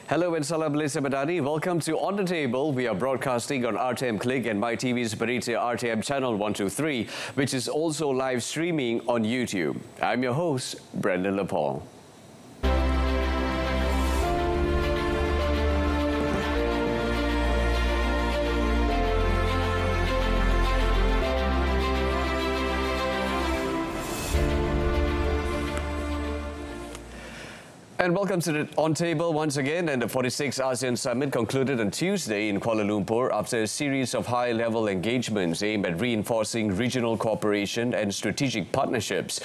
Hello and salam Malaysia MADANI. Welcome to On the Table. We are broadcasting on RTM Click and MyTV's Berita RTM channel 123, which is also live streaming on YouTube. I'm your host, Brendan Lepol. And welcome to the On Table once again. And the 46th ASEAN Summit concluded on Tuesday in Kuala Lumpur after a series of high-level engagements aimed at reinforcing regional cooperation and strategic partnerships.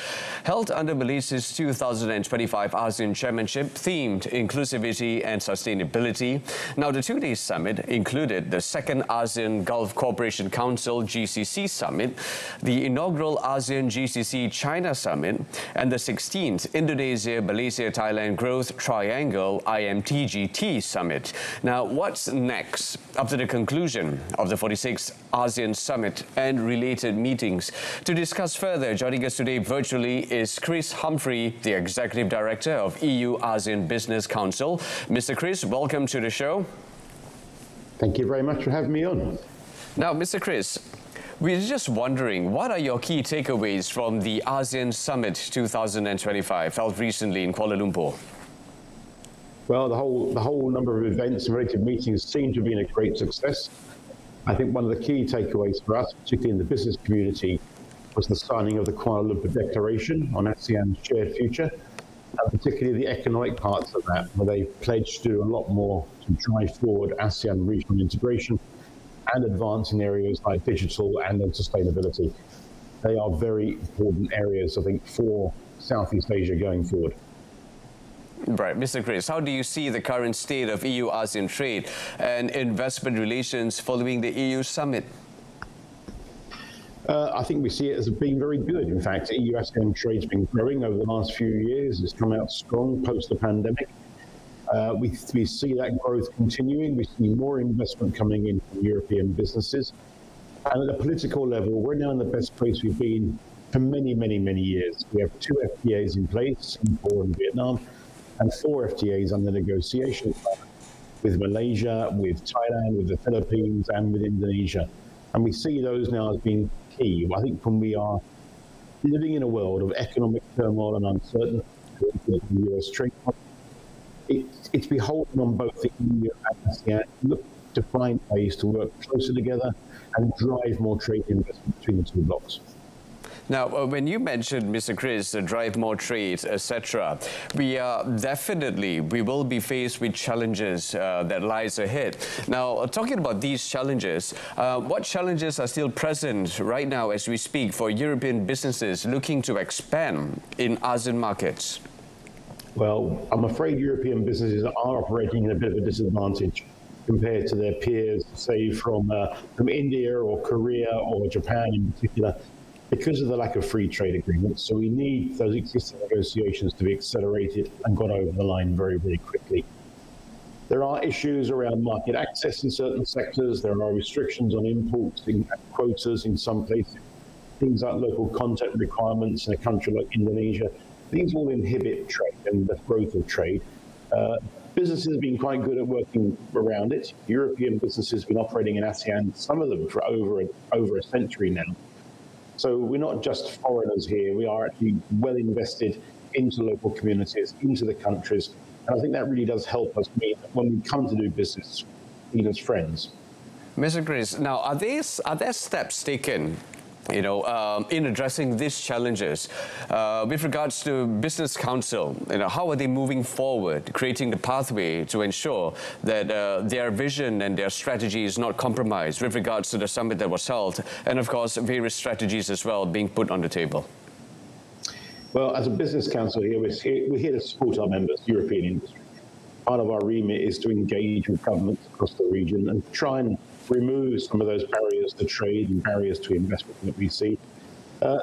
Held under Malaysia's 2025 ASEAN Chairmanship themed Inclusivity and Sustainability. Now, the two-day summit included the second ASEAN Gulf Cooperation Council GCC Summit, the inaugural ASEAN GCC China Summit, and the 16th Indonesia-Malaysia-Thailand Growth Triangle IMTGT Summit. Now, what's next after the conclusion of the 46th ASEAN Summit and related meetings? To discuss further, joining us today virtually is Chris Humphrey, the Executive Director of EU-ASEAN Business Council. Mr. Chris, welcome to the show. Thank you very much for having me on. Now, Mr. Chris, we're just wondering, what are your key takeaways from the ASEAN Summit 2025 held recently in Kuala Lumpur? Well, the whole number of events and related meetings seem to have been a great success. I think one of the key takeaways for us, particularly in the business community, was the signing of the Kuala Lumpur Declaration on ASEAN's shared future, and particularly the economic parts of that, where they pledged to do a lot more to drive forward ASEAN regional integration and advance in areas like digital and sustainability. They are very important areas, I think, for Southeast Asia going forward. Right. Mr. Chris, how do you see the current state of EU-ASEAN trade and investment relations following the EU summit? I think we see it as being very good. In fact, EU-ASEAN trade's been growing over the last few years. It's come out strong post the pandemic. We see that growth continuing. We see more investment coming in from European businesses. And at a political level, we're now in the best place we've been for many, many, many years. We have 2 FTAs in place, Singapore and Vietnam, and 4 FTAs under negotiation with Malaysia, with Thailand, with the Philippines, and with Indonesia. And we see those now as being key. I think when we are living in a world of economic turmoil and uncertainty, the US trade, it's beholden on both the EU and ASEAN to look to find ways to work closer together and drive more trade investment between the two blocks. Now, when you mentioned, Mr. Chris, drive more trade, etc., we will be faced with challenges that lies ahead. Now, talking about these challenges, what challenges are still present right now as we speak for European businesses looking to expand in ASEAN markets? Well, I'm afraid European businesses are operating in a bit of a disadvantage compared to their peers, say from India or Korea or Japan in particular, because of the lack of free trade agreements. So we need those existing negotiations to be accelerated and got over the line very, very quickly. There are issues around market access in certain sectors. There are restrictions on imports and quotas in some places, things like local content requirements in a country like Indonesia. These all inhibit trade and the growth of trade. Businesses have been quite good at working around it. European businesses have been operating in ASEAN, some of them for over a century now. So we're not just foreigners here, we are actually well invested into local communities, into the countries. And I think that really does help us meet when we come to do business, meet as friends. Mr. Chris, now are there steps taken in addressing these challenges with regards to Business Council? How are they moving forward, creating the pathway to ensure that their vision and their strategy is not compromised with regards to the summit that was held, and of course various strategies as well being put on the table? Well, as a Business Council here, we're here to support our members, European industry. Part of our remit is to engage with governments across the region and try and remove some of those barriers to trade and barriers to investment that we see.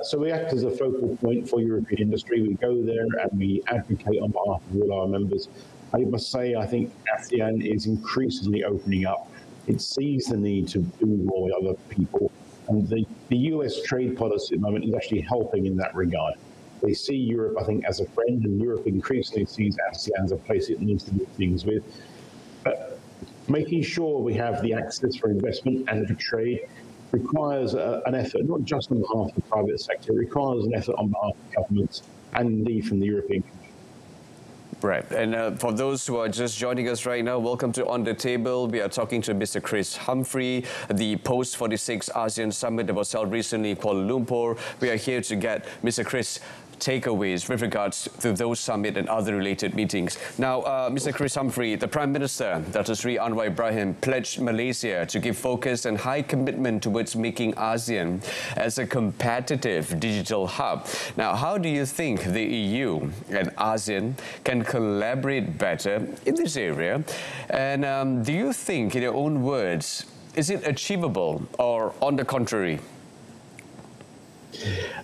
So we act as a focal point for European industry. We go there and we advocate on behalf of all our members. I must say, I think ASEAN is increasingly opening up. It sees the need to do more with other people. And the US trade policy at the moment is actually helping in that regard. They see Europe, I think, as a friend, and Europe increasingly sees ASEAN as a place it needs to do things with. making sure we have the access for investment and for trade requires an effort, not just on behalf of the private sector, it requires an effort on behalf of governments and indeed from the European Commission. Right. And for those who are just joining us right now, welcome to On the Table. We are talking to Mr. Chris Humphrey, the post-46 ASEAN Summit that was held recently in Kuala Lumpur. We are here to get Mr. Chris takeaways with regards to those summit and other related meetings. Now, Mr. Chris Humphrey, the Prime Minister, Dr. Sri Anwar Ibrahim, pledged Malaysia to give focus and high commitment towards making ASEAN as a competitive digital hub. Now, how do you think the EU and ASEAN can collaborate better in this area? And do you think, in your own words, is it achievable or on the contrary?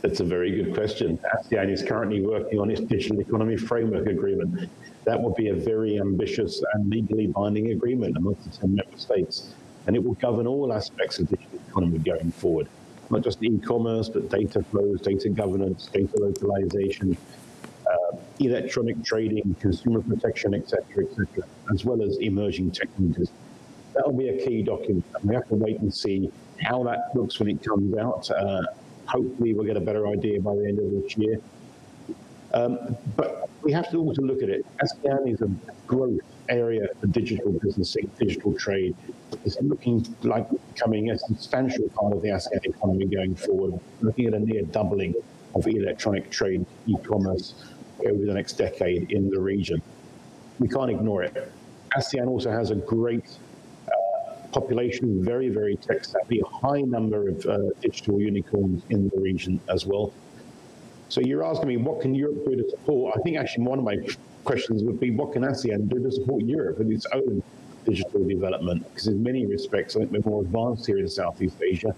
That's a very good question. ASEAN is currently working on its digital economy framework agreement. That will be a very ambitious and legally binding agreement amongst the 10 member states, and it will govern all aspects of digital economy going forward, not just e-commerce, but data flows, data governance, data localization, electronic trading, consumer protection, etc., as well as emerging technologies. That will be a key document, and we have to wait and see how that looks when it comes out. Hopefully we'll get a better idea by the end of this year. But we have to also look at it. ASEAN is a growth area for digital businessing, digital trade. It's looking like becoming a substantial part of the ASEAN economy going forward, looking at a near doubling of electronic trade, e-commerce over the next decade in the region. We can't ignore it. ASEAN also has a great population, very, very tech-savvy, a high number of digital unicorns in the region as well. So you're asking me, what can Europe do to support? I think actually one of my questions would be, what can ASEAN do to support Europe in its own digital development? Because in many respects, I think we're more advanced here in Southeast Asia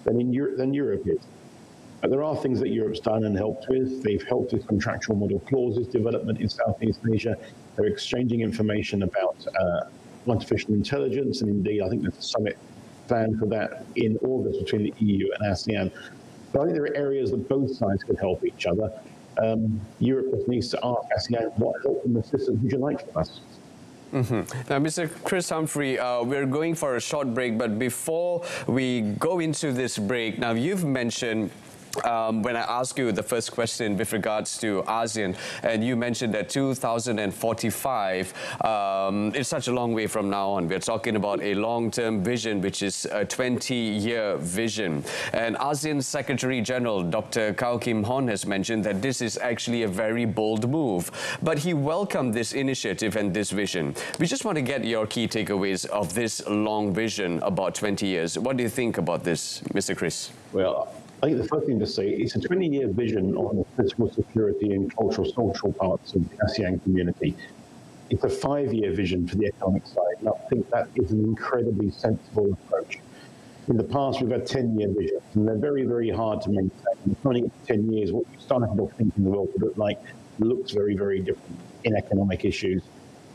than Europe is. But there are things that Europe's done and helped with. They've helped with contractual model clauses development in Southeast Asia. They're exchanging information about artificial intelligence, and indeed, I think there's a summit planned for that in August between the EU and ASEAN. But I think there are areas that both sides could help each other. Europe just needs to ask ASEAN, what help and assistance would you like from us? Now, Mr. Chris Humphrey, we're going for a short break, but before we go into this break, now you've mentioned when I asked you the first question with regards to ASEAN, and you mentioned that 2045 is such a long way from now on. We're talking about a long-term vision, which is a 20-year vision. And ASEAN Secretary General Dr. Kao Kim Hon has mentioned that this is actually a very bold move, but he welcomed this initiative and this vision. We just want to get your key takeaways of this long vision about 20 years. What do you think about this, Mr. Chris? Well, I think the first thing to say, it's a 20-year vision on the physical security and cultural social parts of the ASEAN community. It's a 5-year vision for the economic side, and I think that is an incredibly sensible approach. In the past, we've had 10-year visions, and they're very, very hard to maintain. And trying to get to 10 years, what you started off thinking the world would look like looks very, very different in economic issues.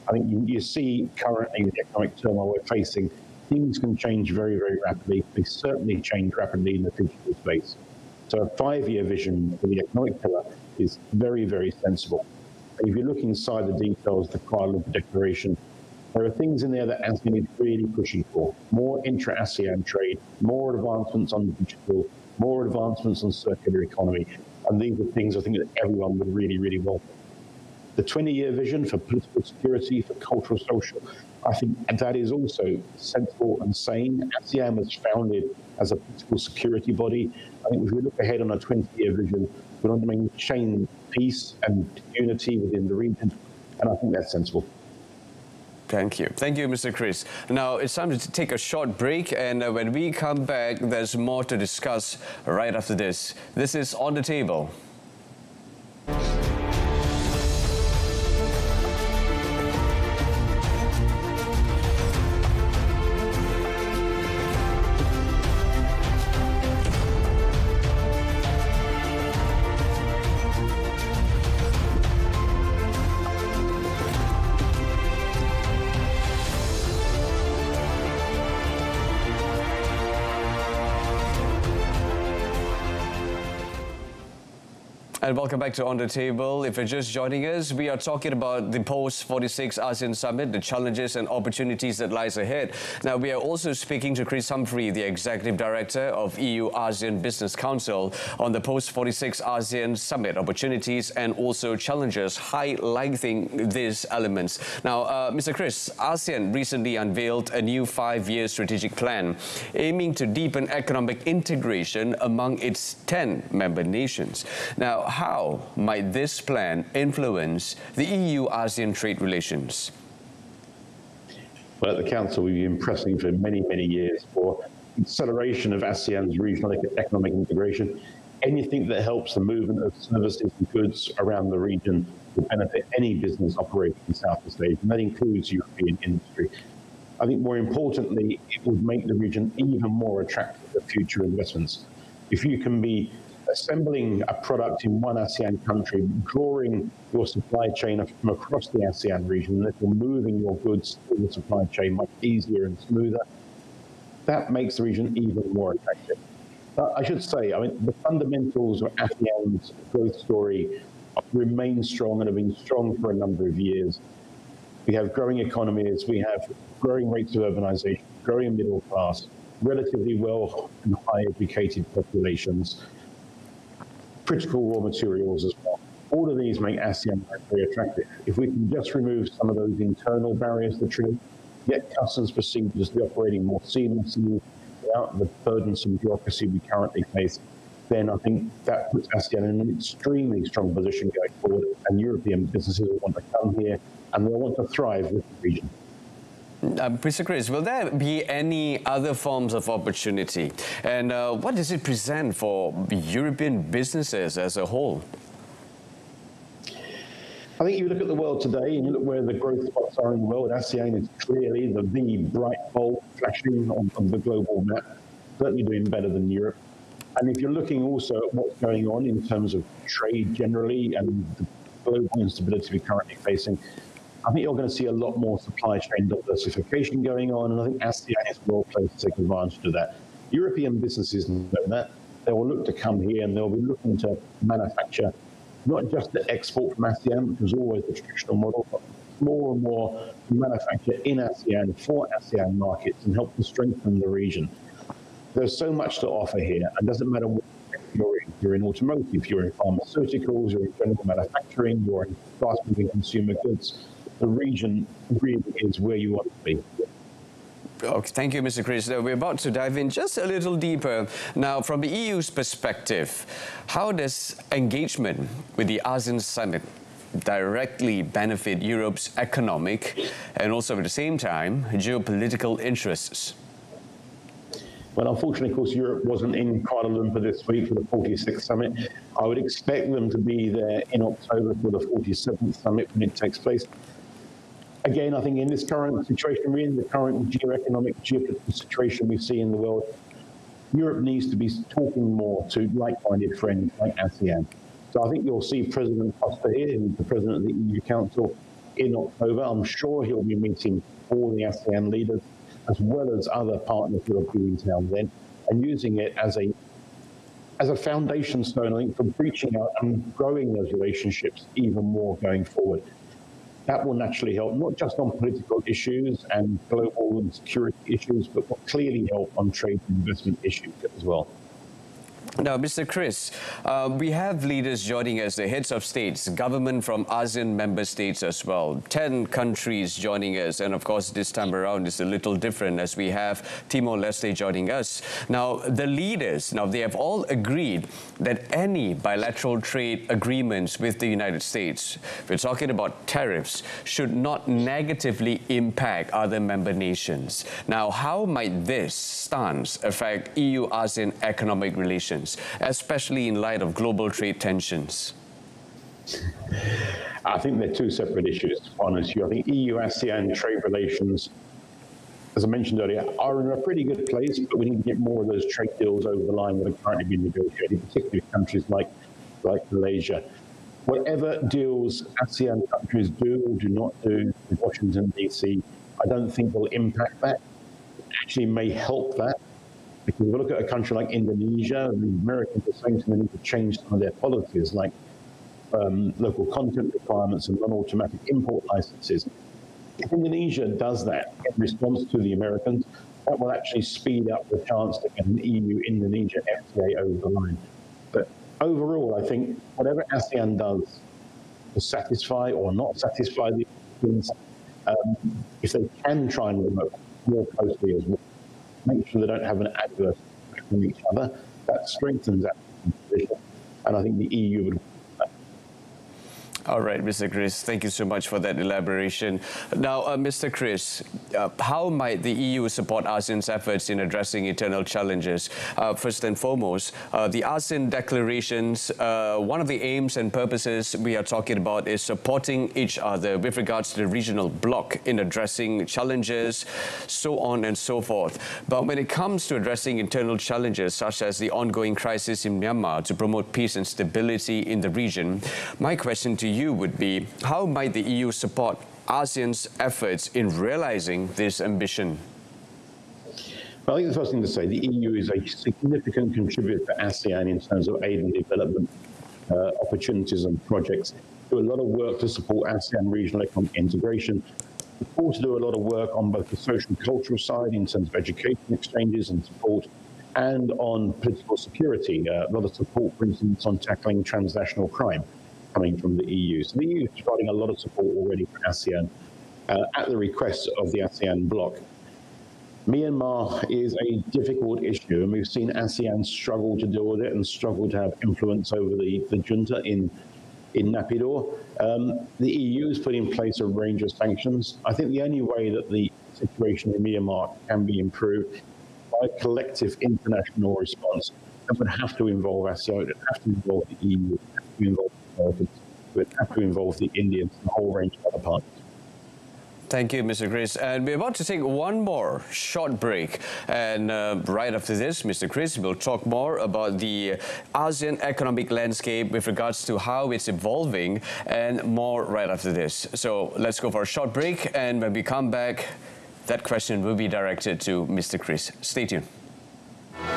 I think you see currently the economic turmoil we're facing, things can change very, very rapidly. They certainly change rapidly in the digital space. So a 5-year vision for the economic pillar is very, very sensible. And if you look inside the details of the Kuala Lumpur Declaration, there are things in there that ASEAN is really pushing for. More intra-ASEAN trade, more advancements on digital, more advancements on circular economy. And these are things I think that everyone would really, really welcome. The 20-year vision for political security, for cultural, social, I think that is also sensible and sane. ASEAN was founded as a political security body. I think if we look ahead on a 20-year vision, we want to maintain peace and unity within the region, and I think that's sensible. Thank you. Thank you, Mr. Chris. Now, it's time to take a short break, and when we come back, there's more to discuss right after this. This is On the Table. And welcome back to On the Table. If you're just joining us, we are talking about the post-46 ASEAN Summit, the challenges and opportunities that lies ahead. Now, we are also speaking to Chris Humphrey, the Executive Director of EU-ASEAN Business Council, on the post-46 ASEAN Summit, opportunities and also challenges, highlighting these elements. Now, Mr. Chris, ASEAN recently unveiled a new 5-year strategic plan aiming to deepen economic integration among its 10 member nations. Now, how might this plan influence the EU-ASEAN trade relations? Well, at the Council, we've been pressing for many, many years for acceleration of ASEAN's regional economic integration. Anything that helps the movement of services and goods around the region will benefit any business operating in Southeast Asia, and that includes European industry. I think more importantly, it would make the region even more attractive for future investments. If you can be assembling a product in one ASEAN country, drawing your supply chain from across the ASEAN region, and therefore moving your goods through the supply chain much easier and smoother, that makes the region even more attractive. But I should say, the fundamentals of ASEAN's growth story remain strong and have been strong for a number of years. We have growing economies, we have growing rates of urbanization, growing middle class, relatively well and high educated populations, critical raw materials as well. All of these make ASEAN very attractive. If we can just remove some of those internal barriers to trade, get customs procedures to be operating more seamlessly without the burdensome bureaucracy we currently face, then I think that puts ASEAN in an extremely strong position going forward, and European businesses will want to come here and they'll want to thrive with the region. Mr. Chris, will there be any other forms of opportunity? And what does it present for European businesses as a whole? I think you look at the world today and you look where the growth spots are in the world. ASEAN is clearly the bright bulb flashing on the global map, certainly doing better than Europe. And if you're looking also at what's going on in terms of trade generally and the global instability we're currently facing, I think you're going to see a lot more supply chain diversification going on, and I think ASEAN is well placed to take advantage of that. European businesses know that. They will look to come here and they'll be looking to manufacture, not just to export from ASEAN, which was always the traditional model, but more and more to manufacture in ASEAN for ASEAN markets and help to strengthen the region. There's so much to offer here, and it doesn't matter what you're in automotive, you're in pharmaceuticals, you're in general manufacturing, you're in fast-moving consumer goods. The region really is where you want to be. Okay, thank you, Mr. Chris. We're about to dive in just a little deeper. Now, from the EU's perspective, how does engagement with the ASEAN Summit directly benefit Europe's economic and also at the same time geopolitical interests? Well, unfortunately, of course, Europe wasn't in Kuala Lumpur this week for the 46th Summit. I would expect them to be there in October for the 47th Summit when it takes place. Again, I think in this current situation, we're in the current geopolitical situation we see in the world, Europe needs to be talking more to like-minded friends like ASEAN. So I think you'll see President Costa here, who's the President of the EU Council, in October. I'm sure he'll be meeting all the ASEAN leaders, as well as other partners who will be in town then, and using it as a foundation stone, I think, for reaching out and growing those relationships even more going forward. That will naturally help, not just on political issues and global and security issues, but will clearly help on trade and investment issues as well. Now, Mr. Chris, we have leaders joining us, the heads of states, government from ASEAN member states as well, 10 countries joining us. And of course, this time around is a little different as we have Timor-Leste joining us. Now, the leaders, they have all agreed that any bilateral trade agreements with the United States, we're talking about tariffs, should not negatively impact other member nations. Now, how might this stance affect EU-ASEAN economic relations, especially in light of global trade tensions? I think they're two separate issues, to be honest with you. I think EU-ASEAN trade relations, as I mentioned earlier, are in a pretty good place, but we need to get more of those trade deals over the line that are currently being negotiated, particularly with countries like Malaysia. Whatever deals ASEAN countries do or do not do with Washington, D.C., I don't think will impact that. It actually may help that. Because if we look at a country like Indonesia, the Americans are saying to them they need to change some of their policies, like local content requirements and non-automatic import licenses. If Indonesia does that in response to the Americans, that will actually speed up the chance to get an EU-Indonesia FTA over the line. But overall, I think whatever ASEAN does to satisfy or not satisfy the Americans, if they can try and work more closely as well, make sure they don't have an adverse effect on each other, that strengthens that position. And I think the EU would. All right, Mr. Chris, thank you so much for that elaboration. Now, Mr. Chris, how might the EU support ASEAN's efforts in addressing internal challenges? First and foremost, the ASEAN declarations, one of the aims and purposes we are talking about is supporting each other with regards to the regional bloc in addressing challenges, so on and so forth. But when it comes to addressing internal challenges, such as the ongoing crisis in Myanmar, to promote peace and stability in the region, my question to you would be, how might the EU support ASEAN's efforts in realizing this ambition? Well, I think the first thing to say, the EU is a significant contributor to ASEAN in terms of aid and development opportunities and projects. Do a lot of work to support ASEAN regional economic integration. We also do a lot of work on both the social and cultural side in terms of education exchanges and support, and on political security. A lot of support, for instance, on tackling transnational crime coming from the EU. So the EU is providing a lot of support already for ASEAN at the request of the ASEAN bloc. Myanmar is a difficult issue, and we've seen ASEAN struggle to deal with it and struggle to have influence over the junta in Naypyidaw. The EU has put in place a range of sanctions. I think the only way that the situation in Myanmar can be improved by a collective international response that would have to involve ASEAN, it would have to involve the EU, it would have to involve the Americans, it would have to involve the Indians and a whole range of other partners. Thank you, Mr. Chris. And we're about to take one more short break. And right after this, Mr. Chris will talk more about the ASEAN economic landscape with regards to how it's evolving, and more right after this. So let's go for a short break. And when we come back, that question will be directed to Mr. Chris. Stay tuned.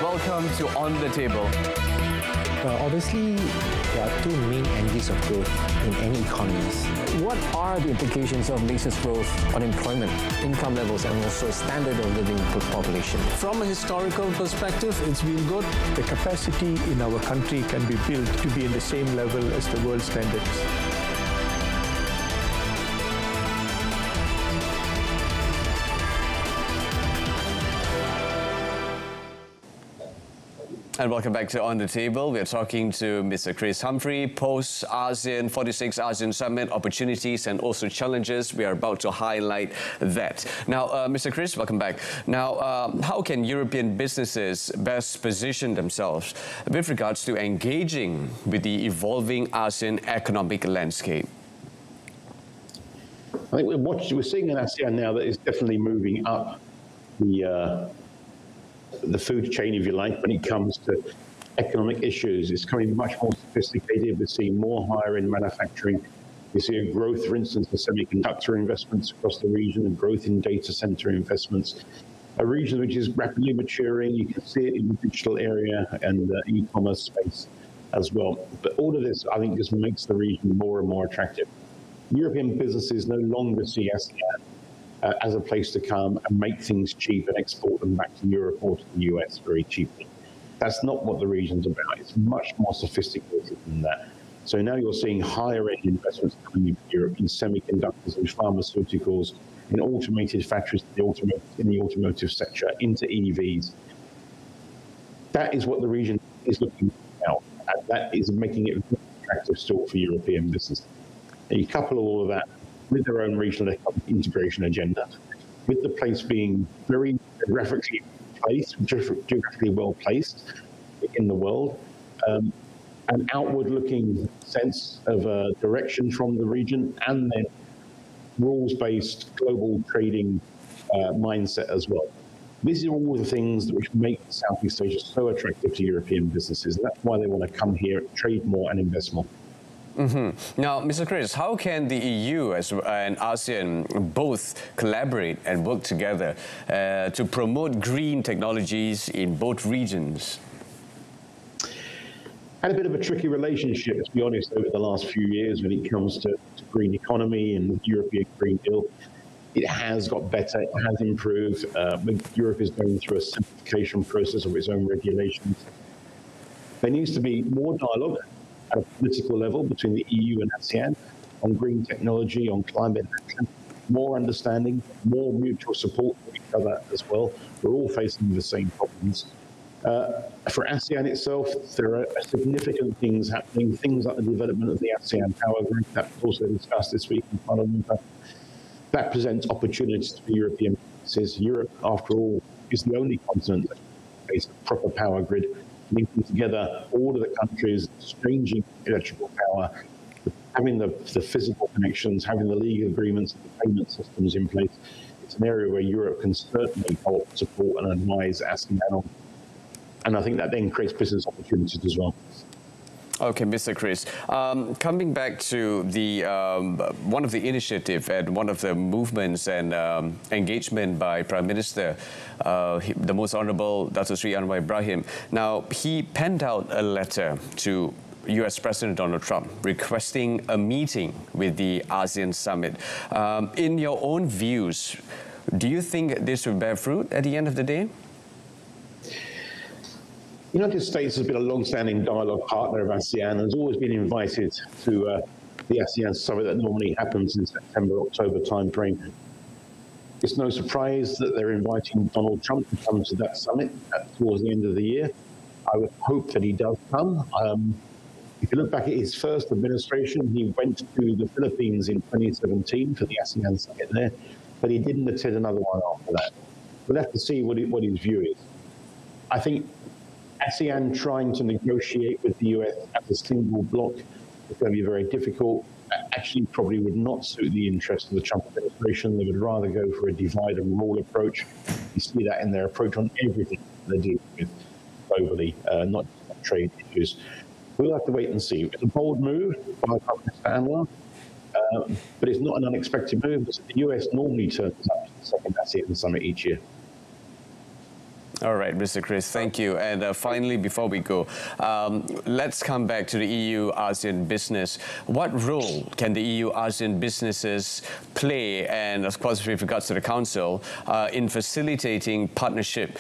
Welcome to On the Table. Obviously, there are two main engines of growth in any economies. What are the implications of Malaysia's growth on employment, income levels, and also standard of living per population? From a historical perspective, it's been good. The capacity in our country can be built to be in the same level as the world standards. And welcome back to On the Table. We're talking to Mr. Chris Humphrey, post-ASEAN 46th Asean Summit, opportunities and also challenges. We are about to highlight that. Now, Mr. Chris, welcome back. Now, how can European businesses best position themselves with regards to engaging with the evolving ASEAN economic landscape? I think we're seeing an ASEAN now that is definitely moving up the food chain, if you like, when it comes to economic issues. It's becoming much more sophisticated. We're seeing more higher in manufacturing. We see a growth, for instance, in semiconductor investments across the region, and growth in data center investments. A region which is rapidly maturing. You can see it in the digital area and the e-commerce space as well. But all of this, I think, just makes the region more and more attractive. European businesses no longer see ASEAN as a place to come and make things cheap and export them back to Europe or to the US very cheaply. That's not what the region's about. It's much more sophisticated than that. So now you're seeing higher end investments coming into Europe in semiconductors, in pharmaceuticals, in automated factories, in the automotive sector, into EVs. That is what the region is looking at now. And that is making it a very attractive still for European business. And you couple all of that with their own regional economic integration agenda, with the place being very geographically well placed in the world, an outward-looking sense of direction from the region, and then rules-based global trading mindset as well. These are all the things which make Southeast Asia so attractive to European businesses. That's why they want to come here, trade more, and invest more. Mm-hmm. Now, Mr. Chris, how can the EU and ASEAN both collaborate and work together to promote green technologies in both regions? had a bit of a tricky relationship, to be honest, over the last few years when it comes to green economy and the European Green Deal. It has got better, it has improved. Europe is going through a simplification process of its own regulations. There needs to be more dialogue at a political level between the EU and ASEAN on green technology, on climate action, more understanding, more mutual support for each other as well. We're all facing the same problems. For ASEAN itself, there are significant things happening, things like the development of the ASEAN Power Group that was also discussed this week in Kuala Lumpur. That presents opportunities for European businesses. Europe, after all, is the only continent that has a proper power grid, linking together all of the countries, exchanging electrical power, having the physical connections, having the legal agreements, and the payment systems in place. It's an area where Europe can certainly help, support, and advise ASEAN on. And I think that then creates business opportunities as well. Okay, Mr. Chris. Coming back to the one of the initiative and one of the movements and engagement by Prime Minister, the Most Honourable Dato Sri Anwar Ibrahim. Now, he penned out a letter to US President Donald Trump requesting a meeting with the ASEAN Summit. In your own views, do you think this will bear fruit at the end of the day? The United States has been a long-standing dialogue partner of ASEAN and has always been invited to the ASEAN Summit that normally happens in September, October timeframe. It's no surprise that they're inviting Donald Trump to come to that summit towards the end of the year. I would hope that he does come. If you look back at his first administration, he went to the Philippines in 2017 for the ASEAN Summit there, but he didn't attend another one after that. We'll have to see what his view is. I think ASEAN trying to negotiate with the US as a single bloc is going to be very difficult. Actually, probably would not suit the interests of the Trump administration. They would rather go for a divide and rule approach. You see that in their approach on everything they deal with globally, not just trade issues. We'll have to wait and see. It's a bold move by Prime Minister Anwar, but it's not an unexpected move because the US normally turns up to the second ASEAN Summit each year. All right, Mr. Chris, thank you. And finally, before we go, let's come back to the EU-ASEAN business. What role can the EU-ASEAN businesses play, and of course with regards to the Council, in facilitating partnership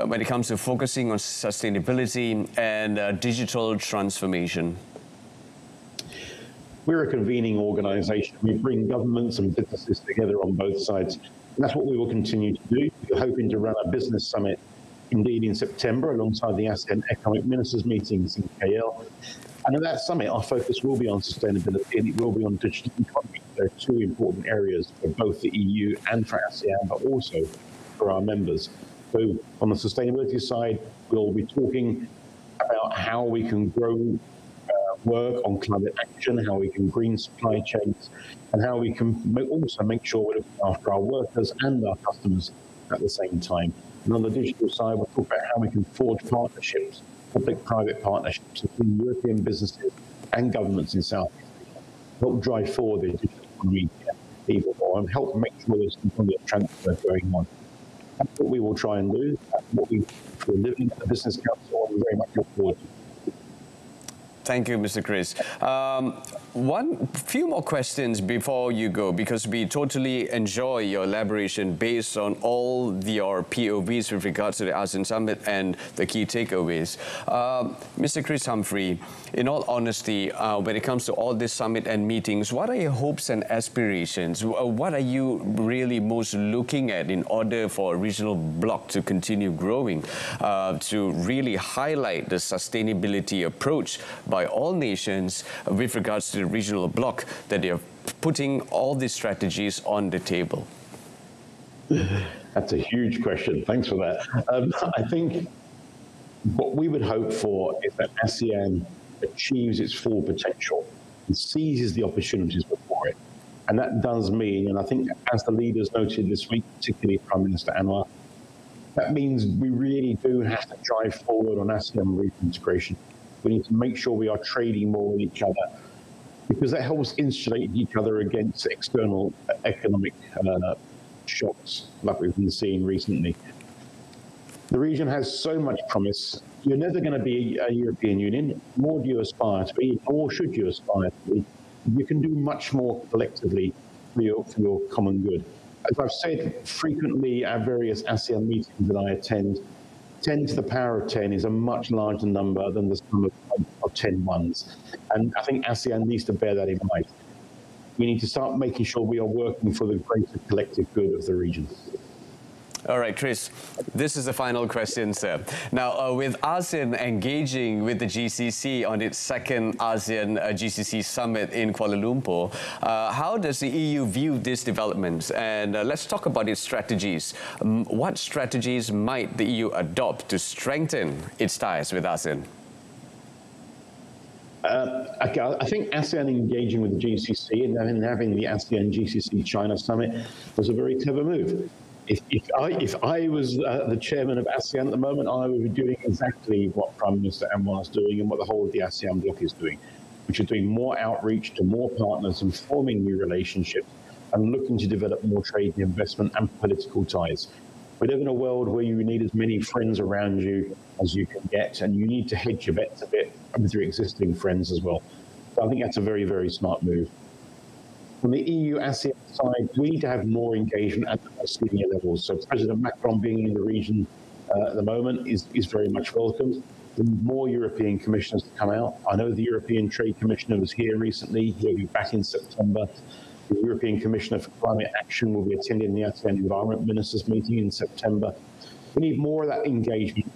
when it comes to focusing on sustainability and digital transformation? We're a convening organisation. We bring governments and businesses together on both sides. And that's what we will continue to do. We're hoping to run a business summit indeed in September alongside the ASEAN Economic Ministers meetings in KL. And at that summit, our focus will be on sustainability and it will be on digital economy. There are two important areas for both the EU and for ASEAN, but also for our members. So on the sustainability side, we'll be talking about how we can grow work on climate action, how we can green supply chains, and how we can also make sure we're looking after our workers and our customers at the same time. And on the digital side, we'll talk about how we can forge partnerships, public-private partnerships between European businesses and governments in Southeast Asia, help drive forward the digital economy even more and help make sure there's continuous transfer going on. That's what we will try and do. That's what we're living at the Business Council, and we very much look forward to. Thank you, Mr. Chris. Few more questions before you go, because we totally enjoy your elaboration based on all your POVs with regards to the ASEAN Summit and the key takeaways. Mr. Chris Humphrey, in all honesty, when it comes to all this summit and meetings, what are your hopes and aspirations? What are you really most looking at in order for a regional bloc to continue growing, to really highlight the sustainability approach by all nations with regards to the regional bloc, that they are putting all these strategies on the table? That's a huge question. Thanks for that. I think what we would hope for is that ASEAN achieves its full potential and seizes the opportunities before it. And that does mean, and I think as the leaders noted this week, particularly Prime Minister Anwar, that means we really do have to drive forward on ASEAN regional integration. We need to make sure we are trading more with each other, because that helps insulate each other against external economic shocks like we've been seeing recently. The region has so much promise. You're never going to be a European Union, nor do you aspire to be, nor should you aspire to be. You can do much more collectively for your common good. As I've said frequently at various ASEAN meetings that I attend, 10 to the power of 10 is a much larger number than the sum of 10 ones. And I think ASEAN needs to bear that in mind. We need to start making sure we are working for the greater collective good of the region. All right, Chris, this is the final question, sir. Now, with ASEAN engaging with the GCC on its second ASEAN GCC Summit in Kuala Lumpur, how does the EU view these developments? And let's talk about its strategies. What strategies might the EU adopt to strengthen its ties with ASEAN? I think ASEAN engaging with the GCC and then having the ASEAN GCC China Summit was a very clever move. If I was the chairman of ASEAN at the moment, I would be doing exactly what Prime Minister Anwar is doing and what the whole of the ASEAN bloc is doing, which is doing more outreach to more partners and forming new relationships and looking to develop more trade and investment and political ties. We live in a world where you need as many friends around you as you can get, and you need to hedge your bets a bit with your existing friends as well. So I think that's a very, very smart move. From the EU-ASEAN side, we need to have more engagement at the more senior levels. So President Macron being in the region at the moment is very much welcomed. We need more European commissioners to come out. I know the European Trade Commissioner was here recently. He'll be back in September. The European Commissioner for Climate Action will be attending the ASEAN Environment Ministers meeting in September. We need more of that engagement,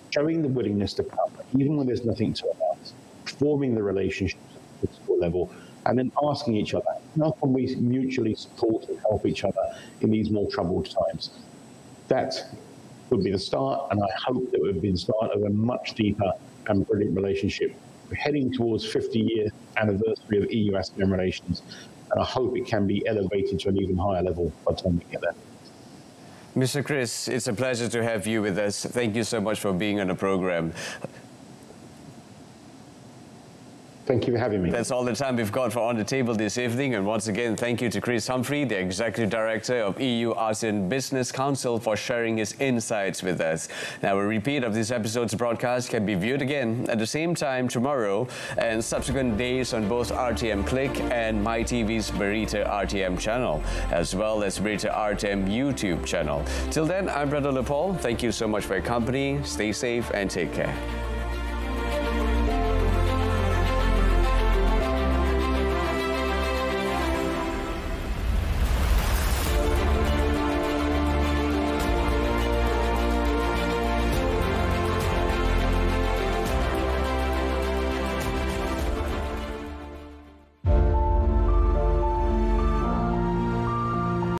showing the willingness to come, even when there's nothing to announce, forming the relationships at the political level, and then asking each other, how can we mutually support and help each other in these more troubled times? That would be the start, and I hope that would be the start of a much deeper and brilliant relationship. We're heading towards 50-year anniversary of EU-ASEAN relations, and I hope it can be elevated to an even higher level by the time we get there. Mr. Chris, it's a pleasure to have you with us. Thank you so much for being on the program. Thank you for having me. That's all the time we've got for On the Table this evening. And once again, thank you to Chris Humphrey, the Executive Director of EU-ASEAN Business Council, for sharing his insights with us. Now, a repeat of this episode's broadcast can be viewed again at the same time tomorrow and subsequent days on both RTM Click and MyTV's Berita RTM channel, as well as Berita RTM YouTube channel. Till then, I'm Brother Lepol. Thank you so much for your company. Stay safe and take care.